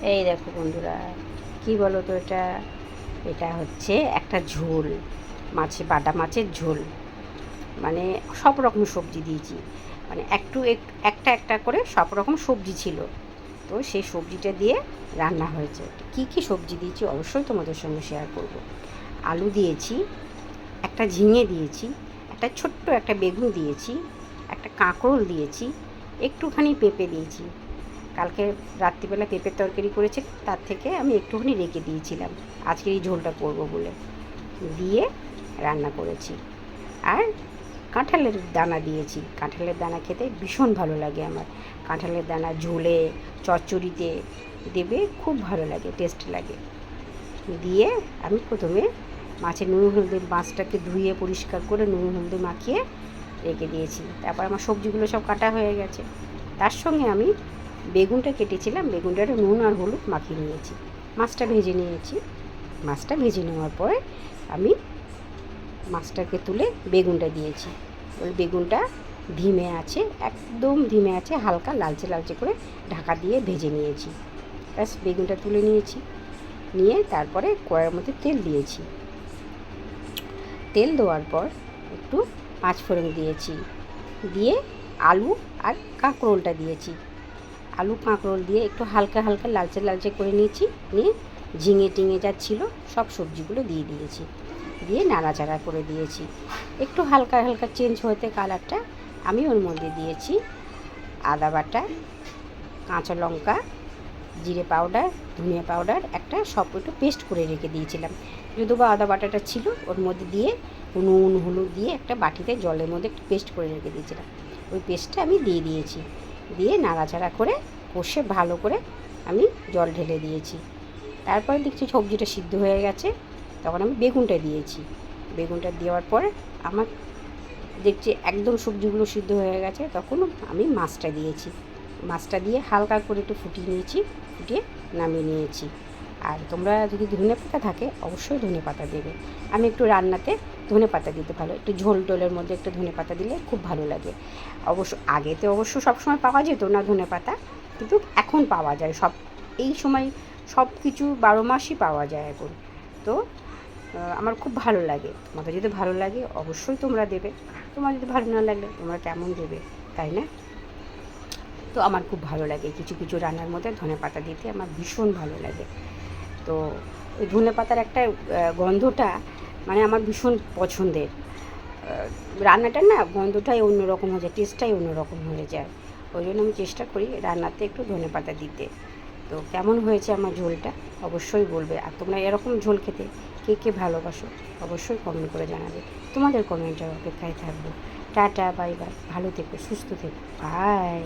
এই দেখো বন্ধুরা, কি বলো তো এটা? এটা হচ্ছে একটা ঝোল, বাটা মাছের ঝোল। মানে সব রকম সবজি দিয়েছি, মানে একটা একটা করে সব রকম সবজি ছিল। তো সেই সবজিটা দিয়ে রান্না হয়েছে। কি কি সবজি দিয়েছি অবশ্যই তোমাদের সঙ্গে শেয়ার করব। আলু দিয়েছি, একটা ঝিঙে দিয়েছি, একটা ছোট্ট একটা বেগুন দিয়েছি, একটা কাঁকরোল দিয়েছি, একটুখানি পেঁপে দিয়েছি। কালকে রাত্রিবেলা পেঁপের তরকারি করেছি, তার থেকে আমি একটুখানি রেখে দিয়েছিলাম আজকে এই ঝোলটা করব বলে, দিয়ে রান্না করেছি। আর কাঁঠালের দানা দিয়েছি। কাঁঠালের দানা খেতে ভীষণ ভালো লাগে আমার। কাঁঠালের দানা ঝোলে, চচ্চড়িতে দেবে, খুব ভালো লাগে, টেস্ট লাগে। দিয়ে আমি প্রথমে মাছের নুন হলদে, মাছটাকে ধুয়ে পরিষ্কার করে নুন হলদে মাখিয়ে রেখে দিয়েছি। তারপর আমার সবজিগুলো সব কাটা হয়ে গেছে। তার সঙ্গে আমি বেগুনটা কেটেছিলাম, বেগুনটা নুন আর হলুদ মাখিয়ে নিয়েছি। মাছটা ভেজে নিয়েছি। মাছটা ভেজে নেওয়ার পরে আমি মাছটাকে তুলে বেগুনটা দিয়েছি। ওই বেগুনটা ধিমে আছে, একদম ধিমে আছে, হালকা লালচে লালচে করে ঢাকা দিয়ে ভেজে নিয়েছি। ব্যাস বেগুনটা তুলে নিয়েছি। নিয়ে তারপরে কড়াইয়ের মধ্যে তেল দিয়েছি। তেল দেওয়ার পর একটু পাঁচফোড়ন দিয়েছি, দিয়ে আলু আর কাঁকরোলটা দিয়েছি। আলু কাঁকরোল দিয়ে একটু হালকা হালকা লালচে লালচে করে নিয়েছি। নিয়ে ঝিঙে টিঙে যা ছিল সব সবজিগুলো দিয়ে দিয়েছি, দিয়ে নাড়াচাড়া করে দিয়েছি। একটু হালকা হালকা চেঞ্জ হতে কালারটা, আমি ওর মধ্যে দিয়েছি আদা বাটা, কাঁচা লঙ্কা, জিরে পাউডার, ধনিয়া পাউডার, একটা সব একটু পেস্ট করে রেখে দিয়েছিলাম। যদিও বা আদা বাটাটা ছিল ওর মধ্যে দিয়ে, নুন হলুদ দিয়ে একটা বাটিতে জলের মধ্যে একটু পেস্ট করে রেখে দিয়েছিলাম। ওই পেস্টটা আমি দিয়ে দিয়েছি। দিয়ে নাড়াচাড়া করে কষে ভালো করে আমি জল ঢেলে দিয়েছি। তারপরে দেখছি সবজিটা সিদ্ধ হয়ে গেছে, তখন আমি বেগুনটা দিয়েছি। বেগুনটা দেওয়ার পরে আমার দেখছি একদম সবজিগুলো সিদ্ধ হয়ে গেছে, তখন আমি মাছটা দিয়েছি। মাছটা দিয়ে হালকা করে একটু ফুটিয়ে নিয়েছি, ফুটিয়ে নামিয়ে নিয়েছি। আর তোমরা যদি ধনে পাতা থাকে অবশ্যই ধনে পাতা দেবে। আমি একটু রান্নাতে ধনে পাতা দিতে ভালো, একটু ঝোল টোলের মধ্যে একটু ধনে পাতা দিলে খুব ভালো লাগে। আগেতে অবশ্য সবসময় পাওয়া যেত না ধনে পাতা, কিন্তু এখন পাওয়া যায়। এই সময় সব কিছু 12 মাসই পাওয়া যায় এখন। তো আমার খুব ভালো লাগে। তোমাদের যদি ভালো লাগে অবশ্যই তোমরা দেবে। তোমার যদি ভালো না লাগলে তোমরা কেমন দেবে, তাই না? তো আমার খুব ভালো লাগে কিছু কিছু রান্নার মধ্যে ধনেপাতা দিতে, আমার ভীষণ ভালো লাগে। তো ওই ধনেপাতার একটা গন্ধটা মানে আমার ভীষণ পছন্দের। রান্নাটার না গন্ধটাই অন্যরকম হয়ে যায়, টেস্টটাই অন্যরকম হয়ে যায়। ওই জন্য আমি চেষ্টা করি রান্নাতে একটু ধনেপাতা দিতে। তো কেমন হয়েছে আমার ঝোলটা অবশ্যই বলবে। আর তোমরা এরকম ঝোল খেতে কে কে ভালোবাসো অবশ্যই কমেন্ট করে জানাবে। তোমাদের কমেন্টের অপেক্ষায় থাকবো। টাটা, বাই বাই, ভালো থেকো, সুস্থ থেকো, বাই।